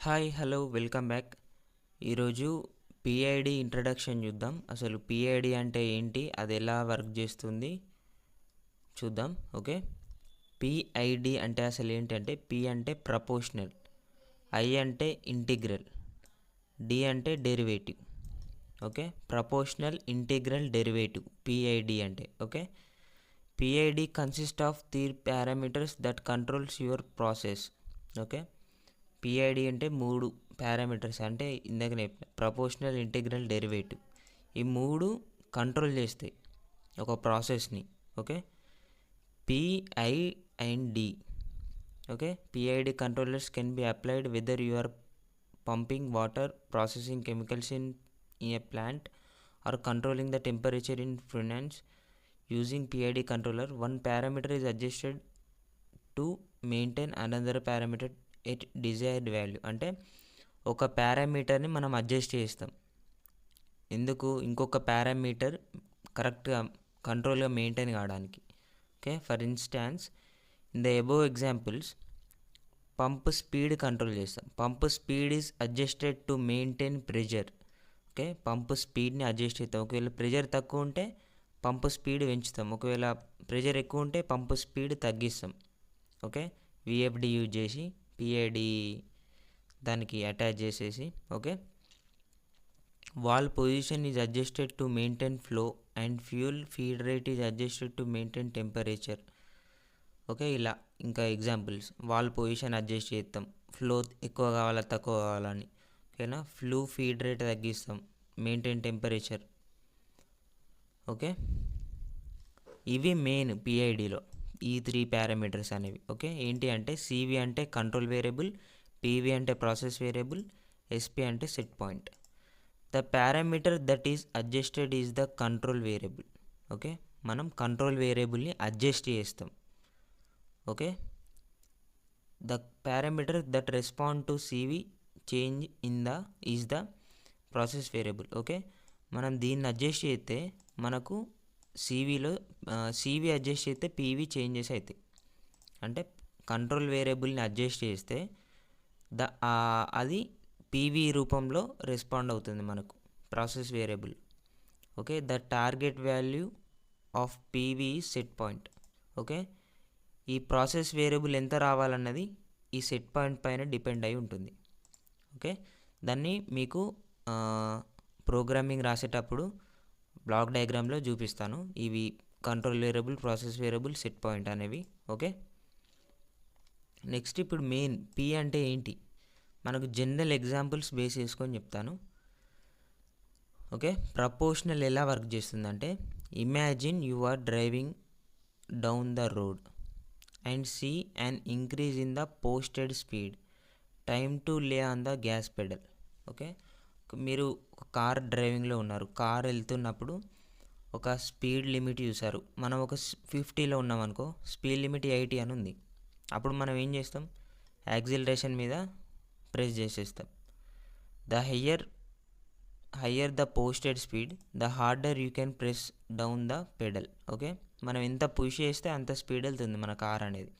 Hi hello welcome back. ఈరోజు PID introduction చూద్దాం. అసలు పిఐడి అంటే ఏంటి, అది ఎలా వర్క్ చేస్తుంది చూద్దాం. ఓకే, పిఐడి అంటే అసలు ఏంటంటే పి అంటే ప్రపోర్షనల్, ఐ అంటే ఇంటిగ్రల్, డి అంటే derivative. Okay, proportional integral derivative PID అంటే. Okay, PID consist of 3 parameters that controls your process. Okay, PID అంటే 3 పారామీటర్స్, అంటే ఇందాకనే ప్రపోర్షనల్ ఇంటిగ్రల్ డెరివేటివ్, ఈ 3 కంట్రోల్ చేస్తాయి ఒక ప్రాసెస్ని. Okay, PI and D. Okay, PID controllers can be applied whether you are pumping water, processing chemicals in a plant, or controlling the temperature in furnace. Using PID controller, one parameter is adjusted to maintain another parameter at desired value. అంటే ఒక పారామీటర్ని మనం adjust చేస్తాం, ఎందుకు, ఇంకొక parameter కరెక్ట్గా కంట్రోల్గా maintain కావడానికి. Okay, for instance in the above examples, pump speed control చేస్తాం. Pump speed is adjusted to maintain pressure. Okay, pump స్పీడ్ని అడ్జస్ట్ చేస్తాం. ఒకవేళ ప్రెజర్ తక్కువ ఉంటే పంప్ స్పీడ్ పెంచుతాం, ఒకవేళ ప్రెజర్ ఎక్కువ ఉంటే పంప్ స్పీడ్ తగ్గిస్తాం. ఓకే, విఎఫ్డి యూజ్ చేసి పిఐడి దానికి అటాచ్ చేసేసి. Okay, wall position is adjusted to maintain flow and fuel feed rate is adjusted to maintain temperature. Okay, ఇలా ఇంకా ఎగ్జాంపుల్స్, వాల్ పొజిషన్ అడ్జస్ట్ చేస్తాం, ఫ్లో ఎక్కువ కావాలా తక్కువ కావాలని. ఓకేనా, ఫ్లో ఫీడ్ రేట్ తగ్గిస్తాం, మెయింటైన్ టెంపరేచర్. ఓకే, ఇవి మెయిన్ పిఐడిలో ఈ 3 పారామీటర్స్ అనేవి. ఓకే, ఏంటి అంటే సివి అంటే కంట్రోల్ వేరియబుల్, పివి అంటే ప్రాసెస్ వేరియబుల్, ఎస్పి అంటే set point. The parameter that is adjusted is the control variable. Okay, మనం కంట్రోల్ వేరియబుల్ని అడ్జస్ట్ చేస్తాం. Okay, the parameter that respond to CV change is the process variable. Okay, మనం దీన్ని adjust చేస్తే మనకు సివిలో CV adjust చేస్తే పివి చేంజెస్ అవుతాయి. అంటే కంట్రోల్ వేరియబుల్ని అడ్జస్ట్ చేస్తే అది పివి రూపంలో రెస్పాండ్ అవుతుంది మనకు, process variable. Okay, the target value of PV set point. Okay, ఈ ప్రాసెస్ వేరియబుల్ ఎంత రావాలన్నది ఈ సెట్ పాయింట్ పైన డిపెండ్ అయి ఉంటుంది. ఓకే, దాన్ని మీకు ప్రోగ్రామింగ్ రాసేటప్పుడు బ్లాక్ డయాగ్రామ్లో చూపిస్తాను, ఇవి control variable, process variable, set point అనేవి. ఓకే, నెక్స్ట్ ఇప్పుడు మెయిన్ పి అంటే ఏంటి, మనకు జనరల్ ఎగ్జాంపుల్స్ బేస్ చేసుకొని చెప్తాను. ఓకే, ప్రపోర్షనల్ ఎలా వర్క్ చేస్తుందంటే, imagine you are driving down the road and see an increase in the posted speed. Time to lay on the gas pedal. Okay, మీరు car డ్రైవింగ్లో ఉన్నారు, car వెళ్తున్నప్పుడు ఒక speed limit చూసారు, మనం ఒక 50లో ఉన్నాం అనుకో, స్పీడ్ లిమిట్ 80 అని ఉంది. అప్పుడు మనం ఏం చేస్తాం, యాక్సిలరేషన్ మీద ప్రెస్ చేసేస్తాం. The higher the posted speed, the harder you can press down the pedal. Okay, మనం ఎంత పుష్ చేస్తే అంత స్పీడ్ వెళ్తుంది మన కార్ అనేది.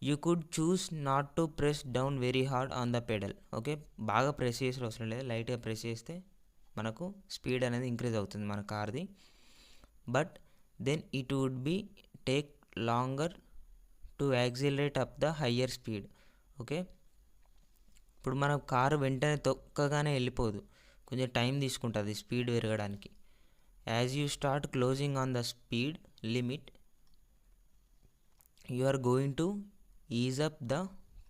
You could choose not to press down very hard on the pedal. Okay, బాగా press చేసే అవసరం లేదు, లైట్గా ప్రెస్ చేస్తే మనకు స్పీడ్ అనేది ఇంక్రీజ్ అవుతుంది మన కార్ది. But then it would be take longer to accelerate up the higher speed. Okay, ఇప్పుడు మన కారు వెంటనే తొక్కగానే వెళ్ళిపోదు, కొంచెం టైం తీసుకుంటుంది స్పీడ్ పెరగడానికి. As you start closing on the speed limit, you are going to ease up the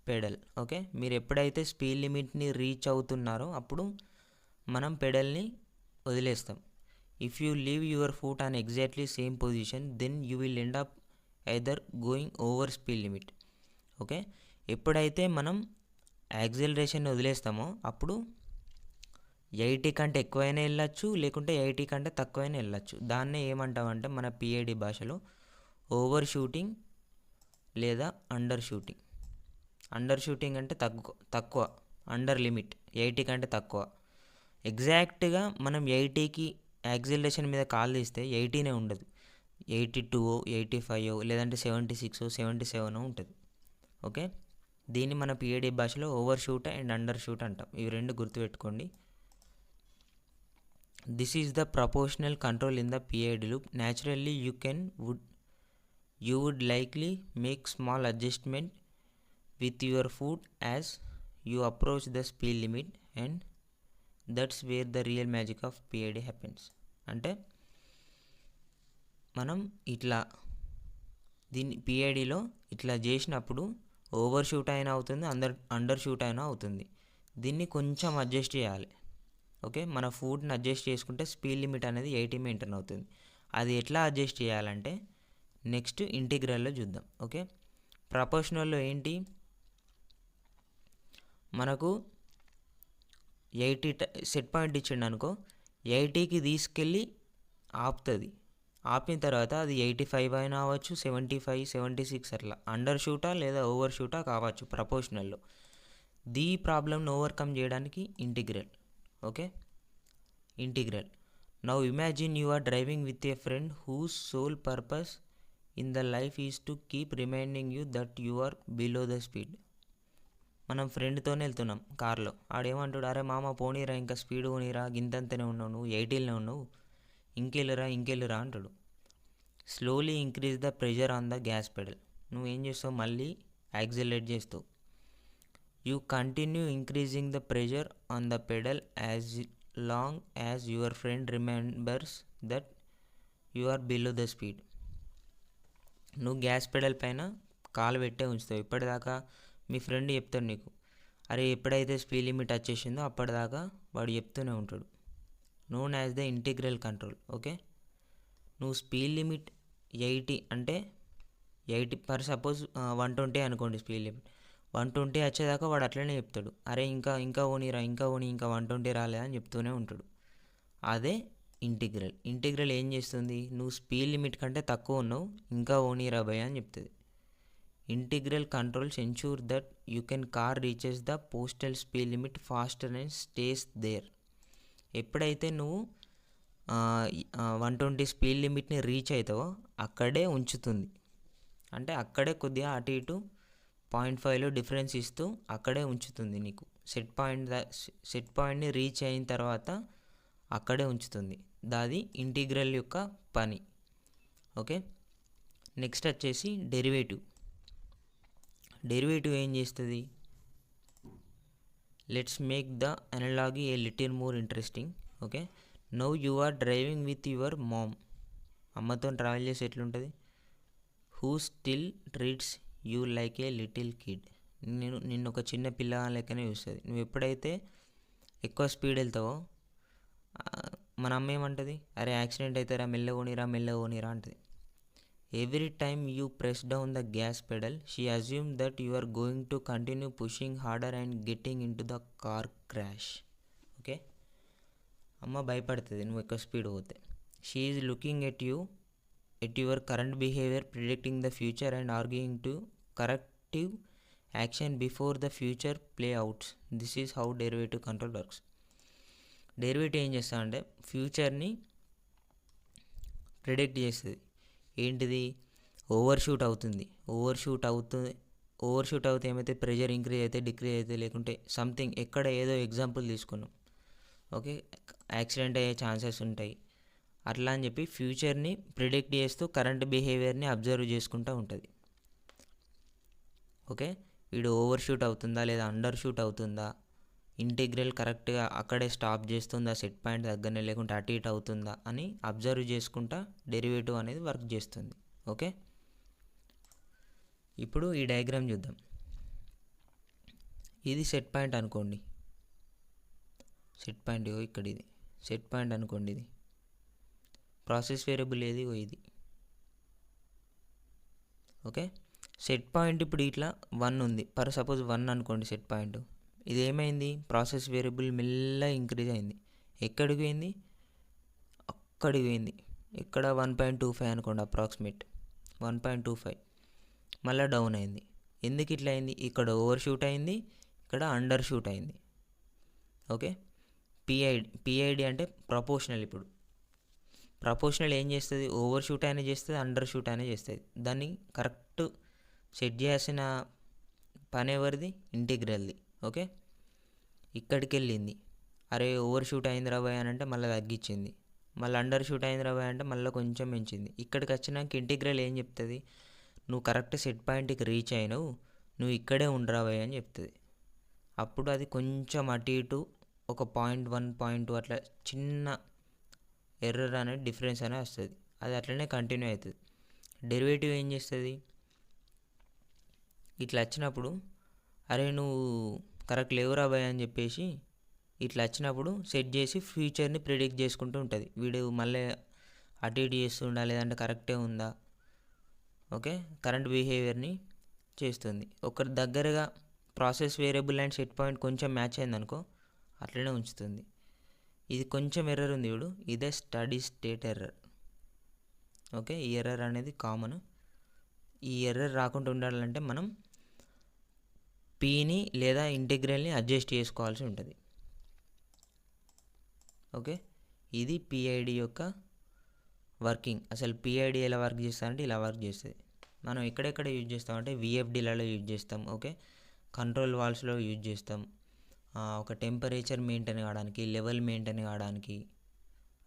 pedal. Okay, మీరు ఎప్పుడైతే speed లిమిట్ని reach అవుతున్నారో అప్పుడు మనం పెడల్ని వదిలేస్తాం. If you leave your foot on exactly same position, then you will end up either going over speed limit. Okay, ఎప్పుడైతే మనం acceleration వదిలేస్తామో అప్పుడు 80 కంటే ఎక్కువైనా వెళ్ళచ్చు, లేకుంటే 80 కంటే తక్కువైనా వెళ్ళచ్చు. దాన్నే ఏమంటామంటే మన పిఐడి భాషలో ఓవర్ షూటింగ్ లేదా అండర్ షూటింగ్. అండర్ షూటింగ్ అంటే తక్కువ, అండర్ లిమిట్ 80 కంటే తక్కువ. ఎగ్జాక్ట్గా మనం 80కి యాక్సిలరేషన్ మీద కాల్ తీస్తే 80నే ఉండదు, 82, 85 లేదంటే 76, 77 ఉంటుంది. ఓకే, దీన్ని మన పిఐడి భాషలో over shoot and under shoot అంటాం. ఇవి రెండు గుర్తుపెట్టుకోండి. This is the proportional control in the PID loop. Naturally you would likely make small adjustment with your foot as you approach the speed limit, and that's where the real magic of PID happens. అంటే మనం ఇట్లా దీన్ని పిఐడిలో ఇట్లా చేసినప్పుడు over shoot అయినా అవుతుంది, under shoot అయినా అవుతుంది. దీన్ని కొంచెం అడ్జస్ట్ చేయాలి. ఓకే, మన ఫుడ్ని అడ్జస్ట్ చేసుకుంటే స్పీడ్ లిమిట్ అనేది 80 మెయింటైన్ అవుతుంది. అది ఎట్లా అడ్జస్ట్ చేయాలంటే నెక్స్ట్ ఇంటిగ్రల్లో చూద్దాం. ఓకే, ప్రపోర్షనల్లో ఏంటి, మనకు 80 సెట్ పాయింట్ ఇచ్చిండు అనుకో, 80కి తీసుకెళ్ళి ఆపుతుంది. ఆపిన తర్వాత అది 85 అయినా అవ్వచ్చు, 75, 76 అట్లా అండర్ షూటా లేదా ఓవర్ షూటా కావచ్చు ప్రపోర్షనల్లో. దీ ప్రాబ్లమ్ను ఓవర్కమ్ చేయడానికి integral. Okay, integral. Now imagine you are driving with a friend whose sole purpose in the life is to keep reminding you that you are below the speed. మనం ఫ్రెండ్తోనే వెళ్తున్నాం కార్లో, ఆడేమంటాడు, అరే మామ పోనీరా, ఇంకా స్పీడ్ పోనీరా, గింతంతనే ఉన్నావు, నువ్వు 80లోనే ఉన్నావు, ఇంకెళ్ళురా అంటాడు. Slowly increase the pressure on the gas pedal. నువ్వేం చేస్తావు, మళ్ళీ యాక్సిలరేట్ చేస్తావు. You continue increasing the pressure on the pedal as long as your friend remembers that you are below the speed. నువ్వు గ్యాస్ పెడల్ పైన కాలు పెట్టే ఉంచుతావు. ఇప్పటిదాకా మీ friend చెప్తాడు నీకు, అరే ఎప్పుడైతే స్పీడ్ లిమిట్ వచ్చేసిందో అప్పటిదాకా వాడు చెప్తూనే ఉంటాడు. Known as the integral control. Okay, నువ్వు స్పీడ్ లిమిట్ 80 అంటే 80 పర్ సపోజ్ 120 అనుకోండి స్పీడ్ లిమిట్, 120 వచ్చేదాకా వాడు అట్లనే చెప్తాడు, అరే ఇంకా ఓనీరా, ఇంకా 120 రాలే అని చెప్తూనే ఉంటాడు. అదే ఇంటిగ్రల్. ఇంటిగ్రల్ ఏం చేస్తుంది, నువ్వు స్పీడ్ లిమిట్ కంటే తక్కువ ఉన్నావు, ఇంకా ఓనీరా భయ్ అని చెప్తుంది. Integral controls ensure that you can car reaches the postal speed limit faster and stays there. ఎప్పుడైతే నువ్వు 120 స్పీడ్ లిమిట్ని రీచ్ అవుతావో అక్కడే ఉంచుతుంది. అంటే అక్కడే కొద్దిగా అటు ఇటు 0.5లో డిఫరెన్స్ ఇస్తూ అక్కడే ఉంచుతుంది. నీకు సెట్ పాయింట్ని రీచ్ అయిన తర్వాత అక్కడే ఉంచుతుంది. దాది ఇంటిగ్రల్ యొక్క పని. ఓకే, నెక్స్ట్ వచ్చేసి డెరివేటివ్. డెరివేటివ్ ఏం చేస్తుంది, let's make the analogy a little more interesting. Okay, now you are driving with your mom. అమ్మతో ట్రావెల్ చేసి ఎట్లుంటుంది, who still treats you like a little kid. నిన్ను ఒక చిన్న పిల్లగా లెక్కనే చూస్తుంది. నువ్వు ఎప్పుడైతే ఎక్కువ స్పీడ్ వెళ్తావో మన అమ్మ ఏమంటుంది, అరే యాక్సిడెంట్ అవుతారా, మెల్లగోనిరా అంటుంది. Every time you press down the gas pedal she assume that you are going to continue pushing harder and getting in to the car crash. Okay, అమ్మ భయపడుతుంది నువ్వు ఎక్కువ స్పీడ్ పోతే. She is looking at your current behaviour, predicting the future and arguing to corrective action before the future play outs. This is how derivative control works. Derivative ఏం చేస్తా అంటే ఫ్యూచర్ని predict చేస్తుంది. ఏంటిది, ఓవర్ షూట్ అవుతుంది. Over shoot అవుతే ఏమైతే pressure increase అయితే డిక్రీజ్ అయితే, లేకుంటే సంథింగ్ ఎక్కడ ఏదో ఎగ్జాంపుల్ తీసుకున్నాం. ఓకే, యాక్సిడెంట్ అయ్యే ఛాన్సెస్ ఉంటాయి అట్లా అని చెప్పి ఫ్యూచర్ని ప్రిడిక్ట్ చేస్తూ కరెంట్ బిహేవియర్ని అబ్జర్వ్ చేసుకుంటూ ఉంటుంది. ఓకే, వీడు ఓవర్ షూట్ అవుతుందా లేదా అండర్ షూట్ అవుతుందా, ఇంటిగ్రల్ కరెక్ట్గా అక్కడే స్టాప్ చేస్తుందా సెట్ పాయింట్ దగ్గరనే, లేకుంటే అటు ఇటు అవుతుందా అని అబ్జర్వ్ చేసుకుంటా డెరివేటివ్ అనేది వర్క్ చేస్తుంది. ఓకే, ఇప్పుడు ఈ డయాగ్రామ్ చూద్దాం. ఇది సెట్ పాయింట్ అనుకోండి, సెట్ పాయింట్ ఇక్కడ ఇది సెట్ పాయింట్ అనుకోండి. ఇది ప్రాసెస్ వేరియబుల్ ఏది, ఇది. ఓకే, సెట్ పాయింట్ ఇప్పుడు ఇట్లా 1 ఉంది, పర్ సపోజ్ 1 అనుకోండి సెట్ పాయింట్. ఇది ఏమైంది, ప్రాసెస్ వేరియబుల్ మెల్లగా ఇంక్రీజ్ అయింది. ఎక్కడికి పోయింది, అక్కడికి పోయింది. ఇక్కడ 1.25 అనుకోండి, అప్రాక్సిమేట్ 1.25. మళ్ళీ డౌన్ అయింది. ఎందుకు ఇట్లా అయింది, ఇక్కడ ఓవర్ షూట్ అయింది, ఇక్కడ అండర్ షూట్ అయింది. ఓకే, పిఐడి అంటే ప్రపోర్షనల్. ఇప్పుడు ప్రపోర్షనల్ ఏం చేస్తుంది, ఓవర్ షూట్ అయినా చేస్తుంది, అండర్ షూట్ అయినా చేస్తుంది. దాన్ని కరెక్ట్ సెట్ చేయాల్సిన పని ఎవరిది? ఇంటిగ్రల్ది. ఓకే, ఇక్కడికి వెళ్ళింది. అరే ఓవర్ షూట్ అయింది రాబోయ్ అని అంటే మళ్ళీ తగ్గించింది. మళ్ళీ అండర్ షూట్ అయింది రాబోయ్ అంటే మళ్ళీ కొంచెం పెంచింది. ఇక్కడికి వచ్చినాక ఇంటిగ్రల్ ఏం చెప్తుంది? నువ్వు కరెక్ట్ సెట్ పాయింట్కి రీచ్ అయినావు, నువ్వు ఇక్కడే ఉండరాబోయ్ అని చెప్తుంది. అప్పుడు అది కొంచెం అటు ఇటు ఒక 0.1 0.2 అట్లా చిన్న ఎర్రర్ అనేది డిఫరెన్స్ అనేది వస్తుంది. అది అట్లనే కంటిన్యూ అవుతుంది. డెరివేటివ్ ఏం చేస్తుంది? ఇట్లా వచ్చినప్పుడు అరే నువ్వు కరెక్ట్ లేవురా బాయ్ అని చెప్పేసి ఇట్లా వచ్చినప్పుడు సెట్ చేసి ఫ్యూచర్ని ప్రిడిక్ట్ చేసుకుంటూ ఉంటుంది. వీడు మళ్ళీ అటు ఇటు చేస్తుండా లేదంటే కరెక్టే ఉందా, ఓకే, కరెంట్ బిహేవియర్ని చేస్తుంది. ఒకరి దగ్గరగా process variable and set point కొంచెం మ్యాచ్ అయిందనుకో అట్లనే ఉంచుతుంది. ఇది కొంచెం ఎర్రర్ ఉంది వీడు, ఇదే స్టడీ స్టేట్ ఎర్రర్. ఓకే, ఈ ఎర్రర్ అనేది కామన్. ఈ ఎర్రర్ రాకుండా ఉండాలంటే మనం పీని లేదా ఇంటిగ్రల్ని అడ్జస్ట్ చేసుకోవాల్సి ఉంటుంది. ఓకే, ఇది పిఐడి యొక్క వర్కింగ్. అసలు పిఐడి ఎలా వర్క్ చేస్తుందంటే ఇలా వర్క్ చేస్తుంది. మనం ఎక్కడెక్కడ యూజ్ చేస్తామంటే విఎఫ్డీలలో యూజ్ చేస్తాం. ఓకే, కంట్రోల్ వాల్స్లో యూజ్ చేస్తాం. ఒక టెంపరేచర్ మెయింటైన్ కావడానికి, లెవెల్ మెయింటైన్ కావడానికి,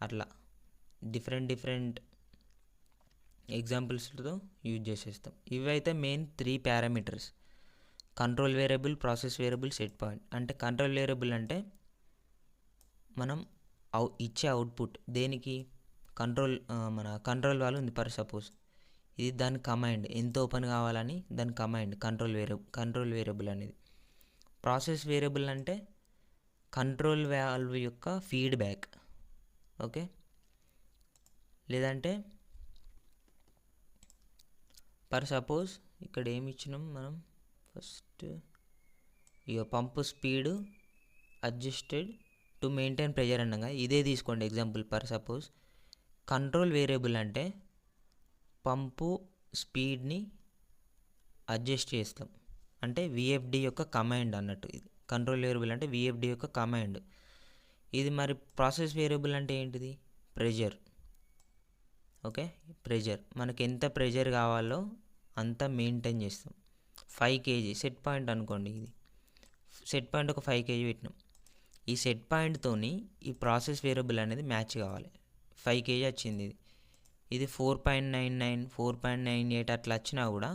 అట్లా డిఫరెంట్ ఎగ్జాంపుల్స్తో యూజ్ చేసేస్తాం. ఇవైతే main 3 parameters: control variable, process variable, set point. అంటే కంట్రోల్ వేరియబుల్ అంటే మనం ఇచ్చే అవుట్పుట్ దేనికి మన కంట్రోల్ వాల్యూ ఉంది ఫర్ సపోజ్, ఇది దాని కమాండ్ ఎంత ఓపెన్ కావాలని దాని కమాండ్ కంట్రోల్ వేరియబుల్ అనేది. ప్రాసెస్ వేరియబుల్ అంటే కంట్రోల్ వాల్వ్ యొక్క ఫీడ్బ్యాక్. ఓకే, లేదంటే ఫర్ సపోజ్ ఇక్కడ ఏమి ఇచ్చినాం మనం ఫస్ట్, ఇక pump speed adjusted to maintain pressure అనగా ఇదే తీసుకోండి example. For suppose control variable అంటే పంపు స్పీడ్ని అడ్జస్ట్ చేస్తాం, అంటే విఎఫ్డి యొక్క కమాండ్ అన్నట్టు. ఇది కంట్రోల్ వేరియబుల్ అంటే విఎఫ్డి యొక్క కమాండ్. ఇది మరి ప్రాసెస్ వేరియబుల్ అంటే ఏంటిది? ప్రెజర్. ఓకే, ప్రెజర్ మనకి ఎంత ప్రెజర్ కావాలో అంత మెయింటైన్ చేస్తాం. 5 kg సెట్ పాయింట్ అనుకోండి. ఇది సెట్ పాయింట్ ఒక 5 kg పెట్టినాం. ఈ సెట్ పాయింట్తోని ఈ ప్రాసెస్ వేరియబుల్ అనేది మ్యాచ్ కావాలి. 5 kg వచ్చింది. ఇది 4.99 4.98 అట్లా వచ్చినా కూడా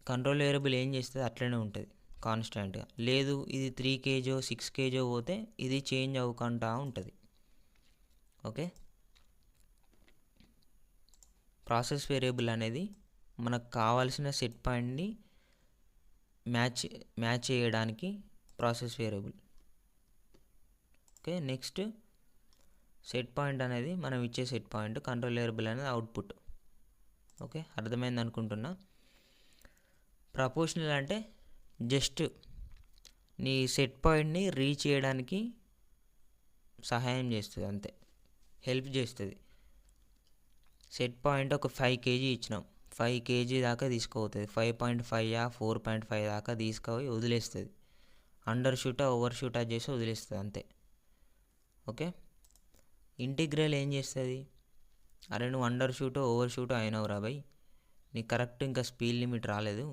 కంట్రోల్ వేరియబుల్ ఏం చేస్తుంది? అట్లనే ఉంటుంది కాన్స్టాంట్గా. లేదు ఇది 3 kg 6 kg పోతే ఇది చేంజ్ అవ్వకుండా ఉంటుంది. ఓకే, ప్రాసెస్ వేరియబుల్ అనేది మనకు కావాల్సిన సెట్ పాయింట్ని మ్యాచ్ చేయడానికి process variable. Okay, next set point అనేది మనం ఇచ్చే సెట్ పాయింట్, కంట్రోల్ వేరియబుల్ అనేది అవుట్పుట్. ఓకే, అర్థమైంది అనుకుంటున్నా. ప్రపోర్షనల్ అంటే జస్ట్ నీ సెట్ పాయింట్ని రీచ్ చేయడానికి సహాయం చేస్తుంది, అంతే, హెల్ప్ చేస్తుంది. సెట్ పాయింట్ ఒక 5 kg ఇచ్చినాం, 5 kg దాకా తీసుకుపోతుంది. 5.5 4.5 దాకా తీసుకుపోయి వదిలేస్తుంది. అండర్ షూటా ఓవర్ షూటా చేసి వదిలేస్తుంది, అంతే. ఓకే, ఇంటిగ్రల్ ఏం చేస్తుంది? అరే నువ్వు అండర్ షూటో ఓవర్ షూటో అయినావు రా బై, నీకు కరెక్ట్ ఇంకా స్పీడ్ లిమిట్ రాలేదు,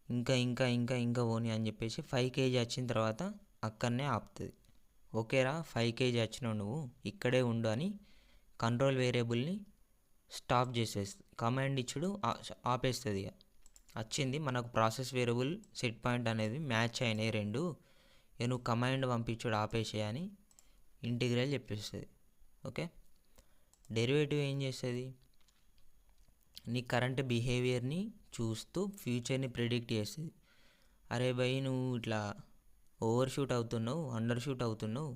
ఇంకా పోనీ అని చెప్పేసి 5 kg వచ్చిన తర్వాత అక్కడనే ఆపుతుంది. ఓకేరా 5 kg వచ్చినావు, నువ్వు ఇక్కడే ఉండు అని కంట్రోల్ వేరియబుల్ని స్టాప్ చేసేస్తుంది. కమాండ్ ఇచ్చుడు ఆపేస్తుంది. ఇక వచ్చింది మనకు ప్రాసెస్ వేరియబుల్ సెట్ పాయింట్ అనేది మ్యాచ్ అయినాయి రెండు, ఇక నువ్వు కమాండ్ పంపించుడు ఆపేసేయని ఇంటిగ్రల్ చెప్పేస్తుంది. ఓకే, డెరివేటివ్ ఏం చేస్తుంది? నీ కరెంట్ బిహేవియర్ని చూస్తూ ఫ్యూచర్ని ప్రిడిక్ట్ చేస్తుంది. అరే భయ్ నువ్వు ఇట్లా ఓవర్ షూట్ అవుతున్నావు, అండర్ షూట్ అవుతున్నావు,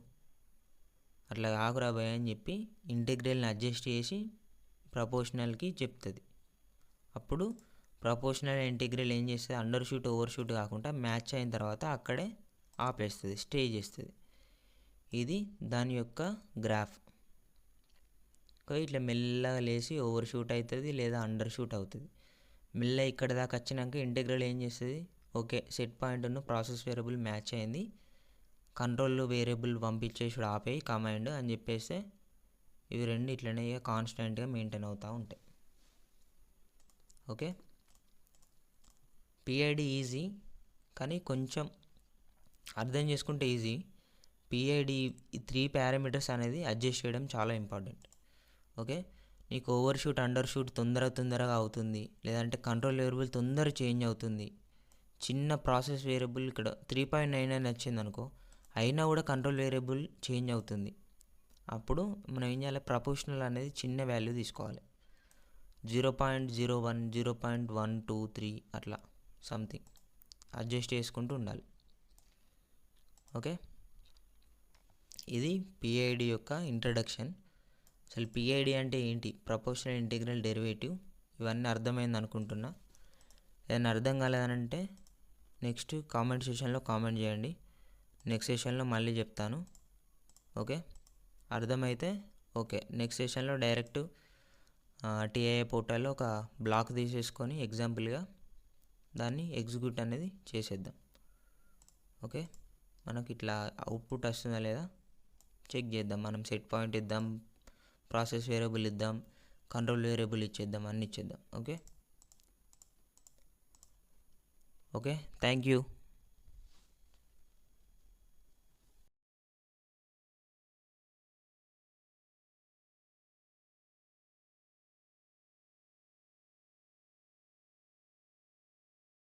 అట్లా కాకురా భయ్ అని చెప్పి ఇంటిగ్రల్ని అడ్జస్ట్ చేసి ప్రపోర్షనల్కి చెప్తుంది. అప్పుడు ప్రపోర్షనల్ ఇంటిగ్రల్ ఏం చేస్తుంది? అండర్ షూట్ ఓవర్ షూట్ కాకుండా మ్యాచ్ అయిన తర్వాత అక్కడే ఆపేస్తుంది, స్టే చేస్తుంది. ఇది దాని యొక్క గ్రాఫ్. ఇట్లా మెల్లగా లేచి ఓవర్ షూట్ అవుతుంది లేదా అండర్ షూట్ అవుతుంది. మెల్ల ఇక్కడ దాకా వచ్చినాక ఇంటిగ్రల్ ఏం చేస్తుంది? ఓకే, సెట్ పాయింట్ను ప్రాసెస్ వేరియబుల్ మ్యాచ్ అయింది, కంట్రోల్ వేరియబుల్ పంపించేసి ఆపేయి కమాండ్ అని చెప్పేస్తే ఇవి రెండు ఇట్లనే కాన్స్టెంట్గా మెయింటైన్ అవుతూ ఉంటాయి. ఓకే, పిఐడి ఈజీ, కానీ కొంచెం అర్థం చేసుకుంటే ఈజీ. పిఐడి 3 పారామీటర్స్ అనేది అడ్జస్ట్ చేయడం చాలా ఇంపార్టెంట్. ఓకే, నీకు ఓవర్ షూట్ అండర్ షూట్ తొందరగా అవుతుంది, లేదంటే కంట్రోల్ వేరియబుల్ తొందర చేంజ్ అవుతుంది. చిన్న ప్రాసెస్ వేరియబుల్ ఇక్కడ 3.99 వచ్చింది అనుకో, అయినా కూడా కంట్రోల్ వేరియబుల్ చేంజ్ అవుతుంది. అప్పుడు మనం ఏం చేయాలి, ప్రపోర్షనల్ అనేది చిన్న వాల్యూ తీసుకోవాలి. 0.01, 0.123 అట్లా సంథింగ్ అడ్జస్ట్ చేసుకుంటూ ఉండాలి. ఓకే, ఇది పిఐడి యొక్క ఇంట్రడక్షన్. అసలు పిఐడి అంటే ఏంటి, ప్రపోర్షనల్ ఇంటిగ్రల్ డెరివేటివ్, ఇవన్నీ అర్థమైంది అనుకుంటున్నా. ఏదైనా అర్థం కాలేదనంటే నెక్స్ట్ కామెంట్ సెషన్లో కామెంట్ చేయండి, నెక్స్ట్ సెషన్లో మళ్ళీ చెప్తాను. ఓకే, అర్థమైతే ఓకే, నెక్స్ట్ సెషన్లో డైరెక్ట్ టీఐఏ పోర్టల్లో ఒక బ్లాక్ తీసేసుకొని ఎగ్జాంపుల్గా దాన్ని ఎగ్జిక్యూట్ అనేది చేసేద్దాం. ఓకే, మనకి ఇట్లా అవుట్పుట్ వస్తుందా లేదా చెక్ చేద్దాం. మనం సెట్ పాయింట్ ఇద్దాం, ప్రాసెస్ వేరియబుల్ ఇద్దాం, కంట్రోల్ వేరియబుల్ ఇచ్చేద్దాం, అన్నీ ఇచ్చేద్దాం. Okay, thank you.